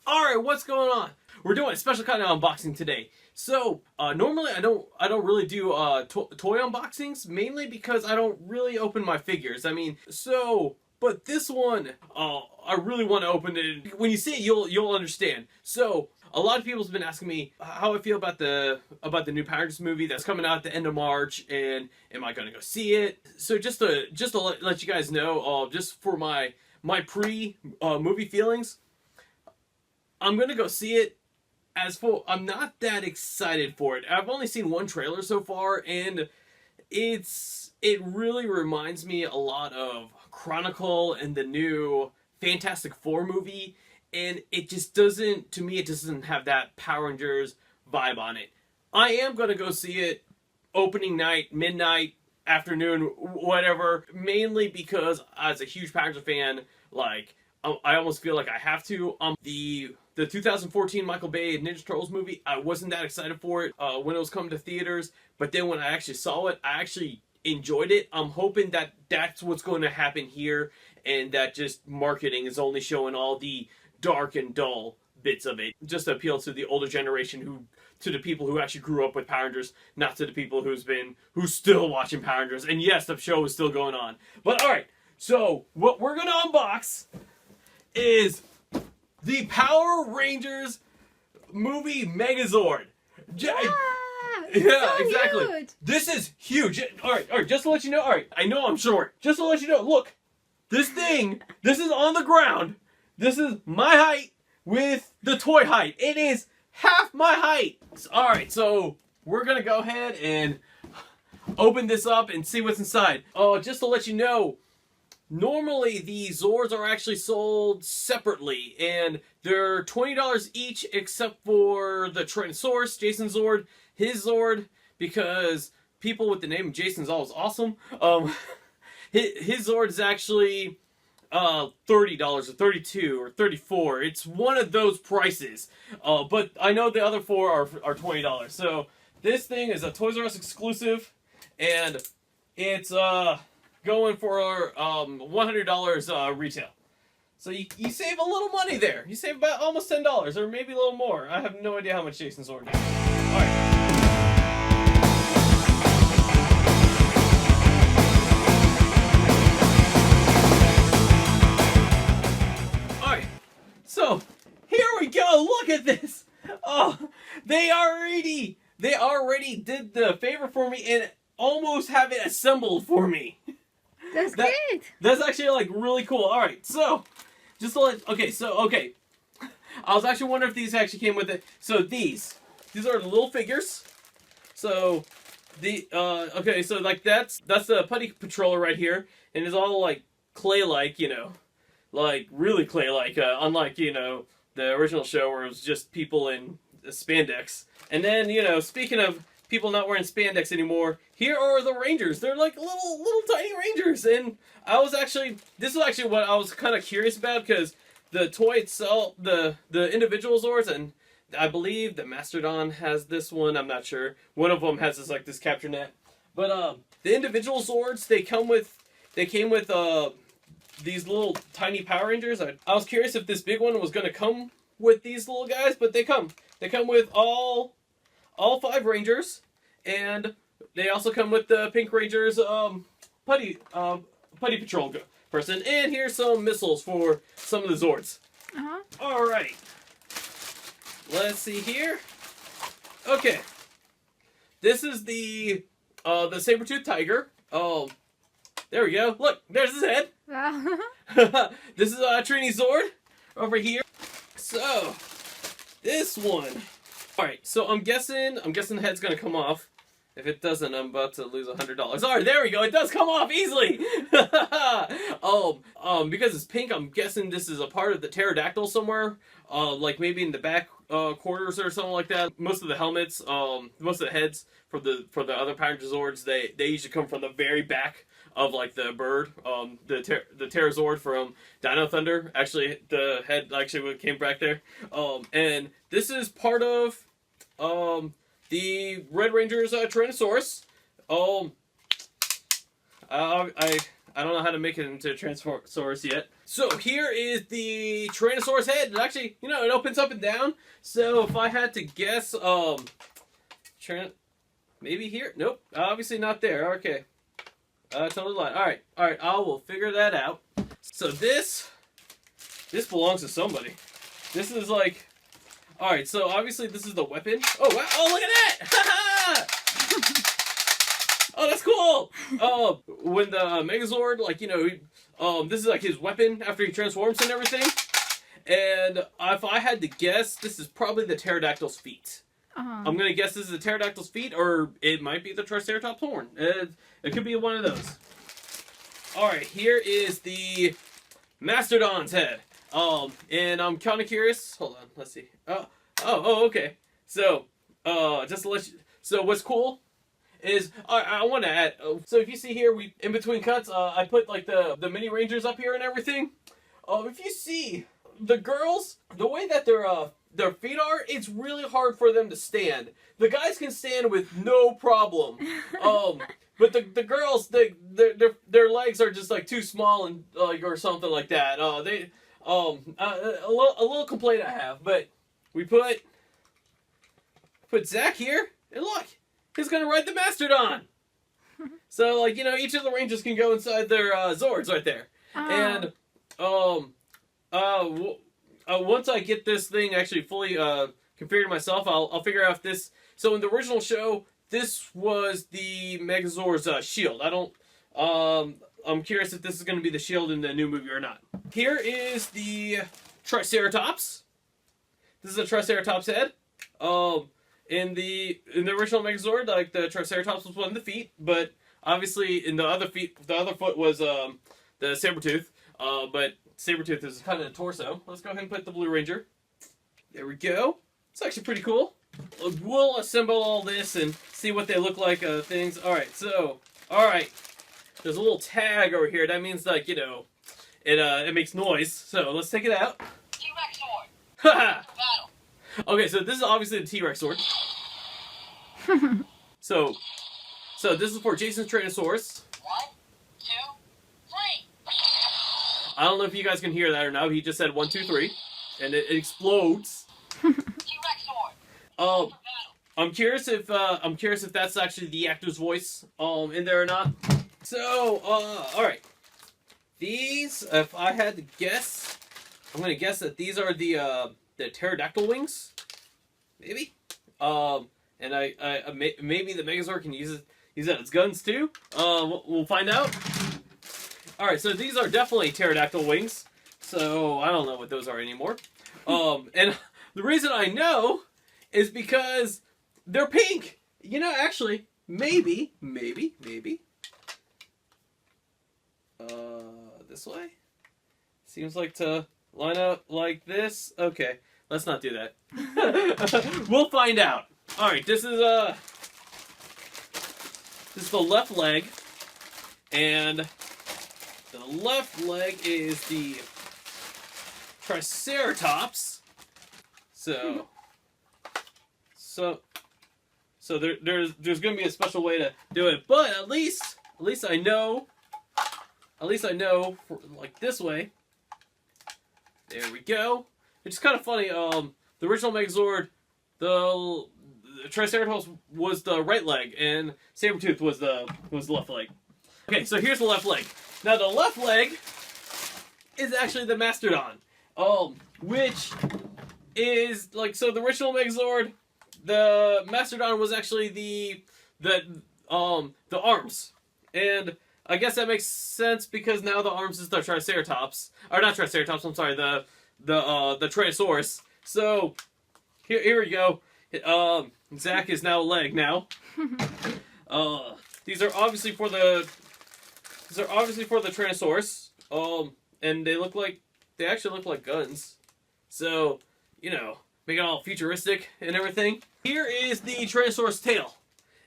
Alright, what's going on? We're doing a special kind of unboxing today. So, normally I don't really do toy unboxings, mainly because I don't really open my figures. But this one, I really want to open it. When you see it, you'll understand. So, a lot of people's been asking me how I feel about the new Power Rangers movie that's coming out at the end of March, and am I going to go see it? So just to let you guys know, just for my pre movie feelings, I'm gonna go see it. I'm not that excited for it. I've only seen one trailer so far, and it really reminds me a lot of Chronicle and the new Fantastic Four movie, and it just doesn't, to me, it doesn't have that Power Rangers vibe on it. I am gonna go see it opening night, midnight, afternoon, whatever, mainly because as a huge Power Rangers fan, like, I almost feel like I have to. The 2014 Michael Bay Ninja Turtles movie, I wasn't that excited for it when it was coming to theaters, but then when I actually saw it, I actually enjoyed it. I'm hoping that that's what's going to happen here, and that just marketing is only showing all the dark and dull bits of it, just to appeal to the older generation, to the people who actually grew up with Power Rangers, not to the people who's still watching Power Rangers. And yes, the show is still going on. But alright, so what we're gonna unbox is the Power Rangers movie Megazord. Yeah, so exactly. Huge. This is huge. Alright, just to let you know, alright, I know I'm short. Just to let you know, look, this is on the ground. This is my height with the toy height. It is half my height. Alright, so we're gonna go ahead and open this up and see what's inside. Oh, just to let you know, normally the Zords are actually sold separately, and they're $20 each except for the Tyrannosaurus, Jason's Zord, his Zord, because people with the name Jason's always awesome. His Zord is actually $30 or $32 or $34. It's one of those prices. But I know the other four are $20. So this thing is a Toys R Us exclusive, and it's going for $100 retail. So you save a little money there. You save about almost $10, or maybe a little more. I have no idea how much Jason's Zord is. Alright. Alright. So, here we go. Look at this. Oh, they already did the favor for me and almost have it assembled for me. That's great. That's actually like really cool. All right, so just to let okay. I was actually wondering if these actually came with it. So these are little figures. So so like that's the Putty Patroller right here, and it's all like clay-like, like really clay-like. Unlike the original show where it was just people in spandex. And then speaking of people not wearing spandex anymore, here are the Rangers. They're like little tiny Rangers, and this is actually what I was kind of curious about, because the toy itself, the individual Zords, and I believe the Mastodon has this one. I'm not sure. One of them has this capture net, but the individual Zords, they came with these little tiny Power Rangers. I was curious if this big one was going to come with these little guys, but they come with all 5 Rangers, and they also come with the Pink Ranger's putty patrol person. And here's some missiles for some of the Zords. All right, let's see here. Okay, this is the saber-toothed tiger. Oh, there we go. Look, there's his head. Wow. This is Trini Zord over here. So this one. All right, so I'm guessing the head's gonna come off. If it doesn't, I'm about to lose $100. All right, there we go. It does come off easily. Because it's pink, I'm guessing this is a part of the pterodactyl somewhere, like maybe in the back quarters or something like that. Most of the helmets, most of the heads for the other Power Rangers Zords, they usually come from the very back of like the bird, the Pterazord from Dino Thunder. Actually, the head actually came back there. And this is part of the Red Ranger's Tyrannosaurus. I don't know how to make it into a Tyrannosaurus yet. So here is the Tyrannosaurus head. And actually, you know, it opens up and down. So if I had to guess, maybe here? Nope, obviously not there. Okay, totally lied. All right, I will figure that out. So this belongs to somebody. This is like, all right. So obviously this is the weapon. Oh wow! Oh, look at that! Oh, that's cool. When the Megazord, like, you know, this is like his weapon after he transforms and everything. And if I had to guess, this is probably the pterodactyl's feet. I'm gonna guess this is the pterodactyl's feet, or it might be the Triceratops horn. It could be one of those. All right, here is the Mastodon's head. And I'm kind of curious. Hold on, let's see. Oh, okay. So, just to let you. So what's cool is I want to add. So if you see here, we in between cuts, I put like the mini Rangers up here and everything. If you see the girls, the way that their feet are, it's really hard for them to stand. The guys can stand with no problem. But the girls, their legs are just like too small and or something like that. A little complaint I have, but we put Zach here, and look, he's gonna ride the Mastodon. So like, you know, each of the Rangers can go inside their Zords right there. And once I get this thing actually fully configured myself, I'll figure out if this. So in the original show, this was the Megazord's shield. I'm curious if this is going to be the shield in the new movie or not. Here is the Triceratops. This is a Triceratops head. In the original Megazord, like, the Triceratops was one of the feet, but obviously in the other foot was the Sabretooth. But Sabretooth is kind of the torso. Let's go ahead and put the Blue Ranger. There we go. It's actually pretty cool. We'll assemble all this and see what they look like. Things. All right. There's a little tag over here. That means, like, you know, it makes noise. So let's take it out. T-Rex sword. Haha. Battle. Okay, so this is obviously the T-Rex sword. So this is for Jason's Tyrannosaurus. 1, 2, 3. I don't know if you guys can hear that or not. He just said 1, 2, 3, and it explodes. T-Rex sword. I'm curious if that's actually the actor's voice in there or not. So all right, these, if I had to guess, I'm gonna guess that these are the pterodactyl wings, maybe. And maybe the Megazord can use that as guns too. We'll find out. All right, so these are definitely pterodactyl wings. So I don't know what those are anymore. And the reason I know is because they're pink. You know, actually, maybe. This way? Seems like to line up like this. Okay, let's not do that. We'll find out. All right, this is the left leg, and the left leg is the Triceratops. So there's gonna be a special way to do it, but at least I know. For, like, this way. There we go. It's kind of funny. The original Megazord, the Triceratops was the right leg, and Sabretooth was the left leg. Okay, so here's the left leg. Now the left leg is actually the Mastodon, which is like, so the original Megazord, the Mastodon was actually the arms, and I guess that makes sense because now the arms is the Triceratops, or not Triceratops. I'm sorry, the Tyrannosaurus. So here we go. Zach is now a leg now. These are obviously for the Tyrannosaurus. And they actually look like guns. So, you know, make it all futuristic and everything. Here is the Tyrannosaurus tail,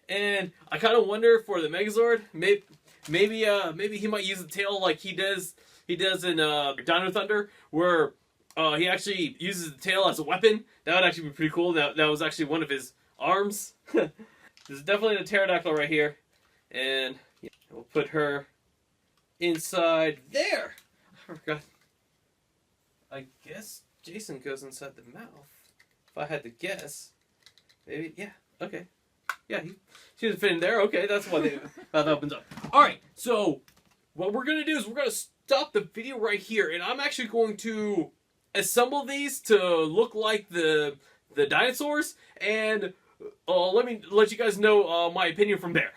and I kind of wonder for the Megazord, maybe he might use the tail like he does in Dino Thunder, where he actually uses the tail as a weapon. That would actually be pretty cool. That was actually one of his arms. This is definitely the pterodactyl right here, and yeah, we'll put her inside there. I forgot. I guess Jason goes inside the mouth. If I had to guess. Maybe, yeah, okay. Yeah, she doesn't fit in there. Okay, that's why the mouth opens up. Alright, so what we're going to do is we're going to stop the video right here. And I'm actually going to assemble these to look like the dinosaurs. And let me let you guys know my opinion from there.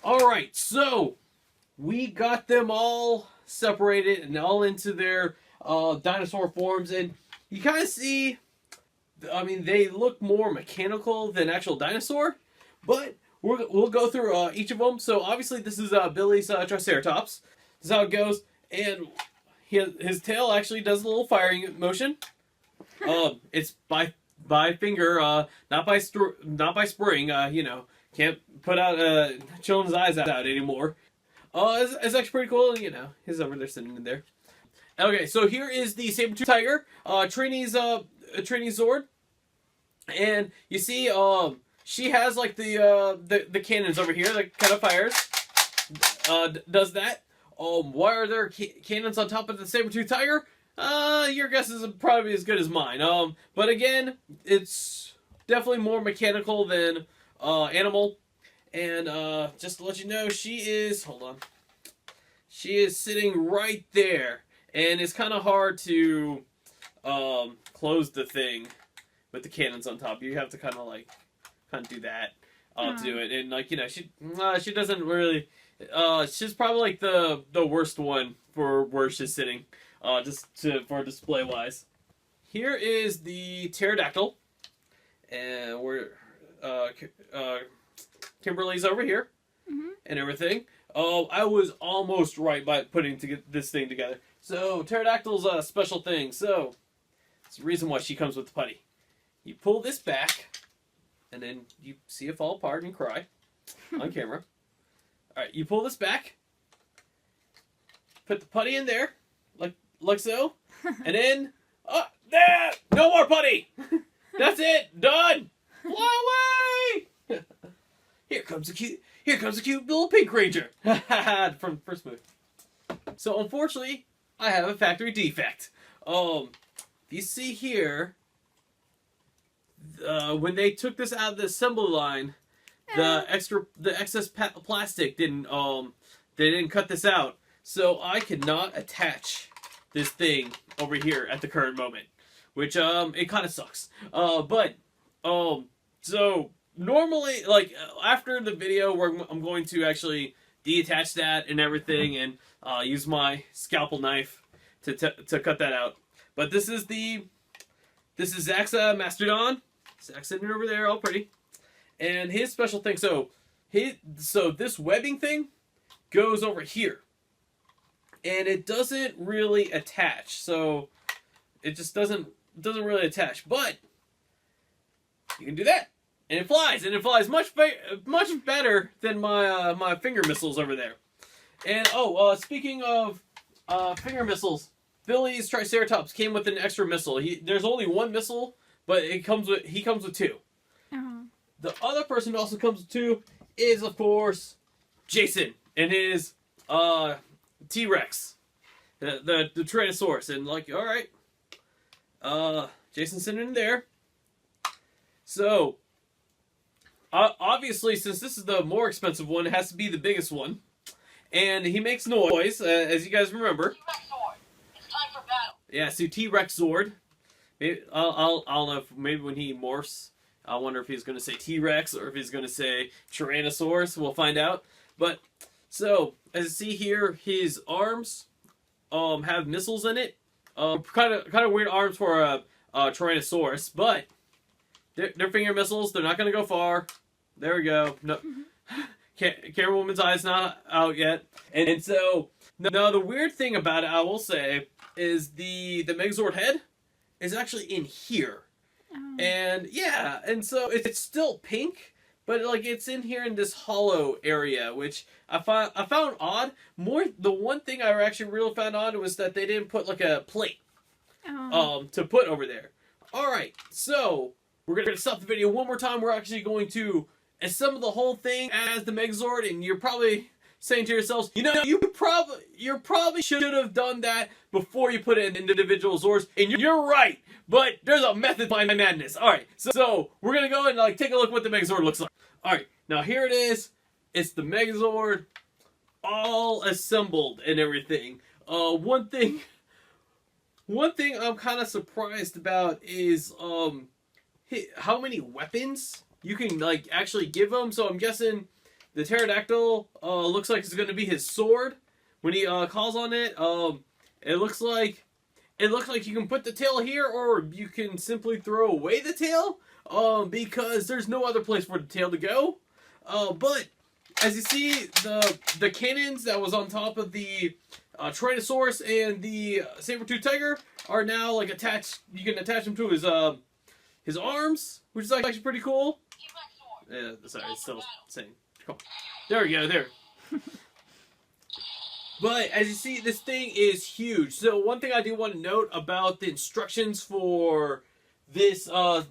Alright, so we got them all separated and all into their dinosaur forms. And you kind of see, I mean, they look more mechanical than actual dinosaur. But we'll go through each of them. So obviously this is Billy's Triceratops. This is how it goes. And his tail actually does a little firing motion. It's by finger, not by spring. You know, can't put out children's eyes out anymore. It's actually pretty cool. You know, he's over there sitting in there. Okay, so here is the saber-tooth tiger, Trini's Zord, and you see, she has like the cannons over here that kind of fires. Does that? Why are there cannons on top of the saber-tooth tiger? Your guess is probably as good as mine. But again, it's definitely more mechanical than animal. And just to let you know, she is, hold on, she is sitting right there. And it's kind of hard to close the thing with the cannons on top. You have to kind of do that to do it. And like, you know, she doesn't really. She's probably like the worst one for where she's sitting, for display wise. Here is the pterodactyl, and we're Kimberly's over here, and everything. I was almost right by putting this thing together. So pterodactyl's a special thing. So it's the reason why she comes with the putty. You pull this back, and then you see it fall apart and cry on camera. Alright, you pull this back, put the putty in there, like so, and then, there! No more putty! That's it! Done! Fly away! Here comes a cute little pink ranger! From the first movie. So, unfortunately, I have a factory defect. You see here, when they took this out of the assembly line, the excess plastic didn't they didn't cut this out, so I could not attach this thing over here at the current moment, which it kind of sucks. So normally, like after the video, I'm going to actually detach that and everything, and use my scalpel knife to cut that out. But this is Zach's Mastodon. Zach's sitting over there, all pretty. And his special thing, so this webbing thing goes over here, and it doesn't really attach. So it just doesn't really attach. But you can do that, and it flies much better than my finger missiles over there. And speaking of finger missiles, Billy's Triceratops came with an extra missile. There's only one missile, but he comes with two. The other person who also comes with two is, of course, Jason and his T-Rex, the Tyrannosaurus. And like, all right, Jason's sitting in there. So, obviously, since this is the more expensive one, it has to be the biggest one. And he makes noise, as you guys remember. T-Rex Zord. It's time for battle. Yeah, so T-Rex Zord. Maybe, I'll know if maybe when he morphs, I wonder if he's going to say T-Rex or if he's going to say Tyrannosaurus. We'll find out. But, so, as you see here, his arms have missiles in it. Kind of weird arms for a Tyrannosaurus, but they're finger missiles. They're not going to go far. There we go. No, Camera woman's eye's not out yet. And so, now the weird thing about it, I will say, is the Megazord head is actually in here. And yeah, and so it's still pink, but like it's in here in this hollow area, which I found odd. The one thing I actually really found odd was that they didn't put like a plate to put over there. All right, so we're gonna stop the video one more time. We're actually going to assemble the whole thing as the Megazord, and you're probably saying to yourselves, you know, you probably should have done that before you put in individual Zords, and you're right, but there's a method behind my madness. Alright, so we're gonna go and like take a look what the Megazord looks like. Alright, now here it is. It's the Megazord all assembled and everything. One thing I'm kind of surprised about is how many weapons you can like actually give him. So I'm guessing the pterodactyl looks like it's going to be his sword when he calls on it. It looks like you can put the tail here, or you can simply throw away the tail because there's no other place for the tail to go. But as you see, the cannons that was on top of the Tyrannosaurus and the saber-tooth tiger are now like attached. You can attach them to his arms, which is actually pretty cool. Yeah, sorry, it's still saying. Cool. There we go. There. But as you see, this thing is huge. So one thing I do want to note about the instructions for this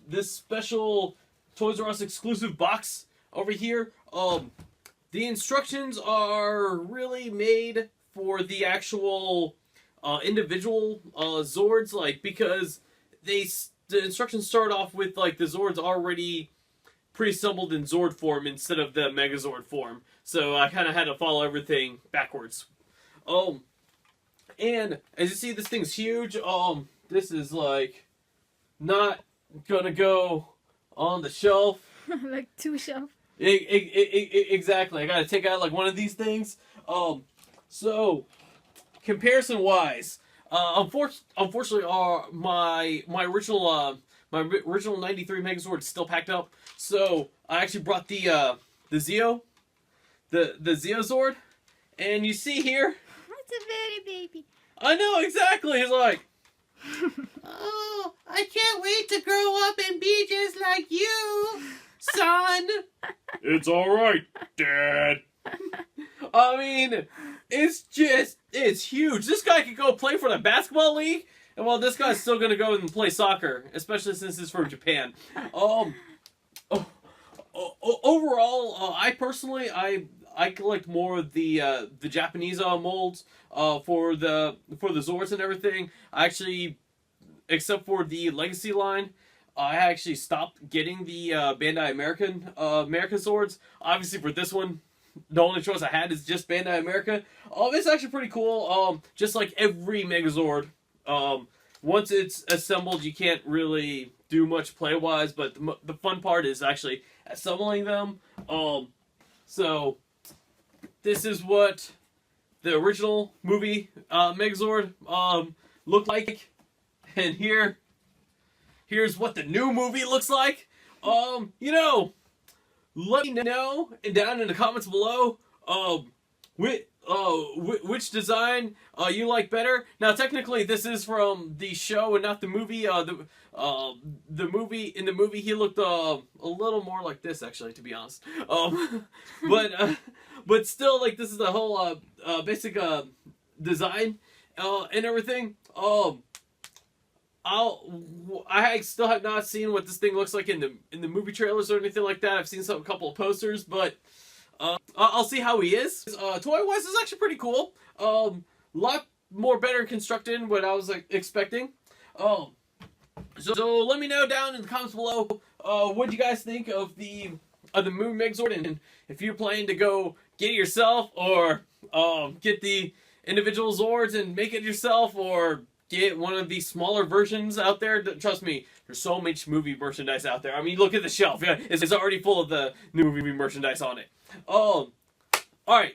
this special Toys R Us exclusive box over here. The instructions are really made for the actual individual Zords, like, because the instructions start off with like the Zords already pre-assembled in Zord form instead of the Megazord form. So I kind of had to follow everything backwards. And as you see, this thing's huge. This is like not gonna go on the shelf. Like 2 shelf. Exactly. I gotta take out like one of these things. So comparison wise, unfortunately, my original 93 Megazord is still packed up. So I actually brought the Zeo, the Zeozord, and you see here. It's a very baby. I know exactly. He's like, oh, I can't wait to grow up and be just like you, son. It's all right, Dad. I mean, it's huge. This guy could go play for the basketball league, and well, this guy's still gonna go and play soccer, especially since it's from Japan. Overall, I personally, I collect more of the Japanese molds for the Zords and everything. I actually, except for the Legacy line, I actually stopped getting the Bandai American Zords. Obviously, for this one, the only choice I had is just Bandai America. It's actually pretty cool. Just like every Megazord, once it's assembled, you can't really do much play-wise, but the fun part is actually assembling them. So this is what the original movie Megazord looked like, and here's what the new movie looks like. You know, let me know down in the comments below which design you like better. Now, technically, this is from the show and not the movie. The movie he looked a little more like this, actually, to be honest. But still, like, this is the whole basic design and everything. I still have not seen what this thing looks like in the movie trailers or anything like that. I've seen a couple of posters, but I'll see how he is. Toy-wise, is actually pretty cool. Lot more better constructed than what I was expecting. So let me know down in the comments below what you guys think of the Moving Megazord, and if you're planning to go get it yourself, or get the individual Zords and make it yourself, or get one of these smaller versions out there. Trust me, there's so much movie merchandise out there. I mean, look at the shelf. Yeah, it's already full of the new movie merchandise on it. Alright.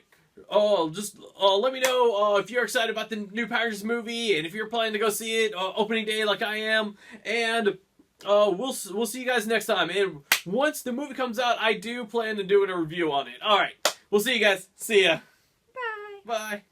Just let me know if you're excited about the new Power Rangers movie, and if you're planning to go see it opening day like I am. And we'll see you guys next time. And once the movie comes out, I do plan to do a review on it. Alright. We'll see you guys. See ya. Bye. Bye.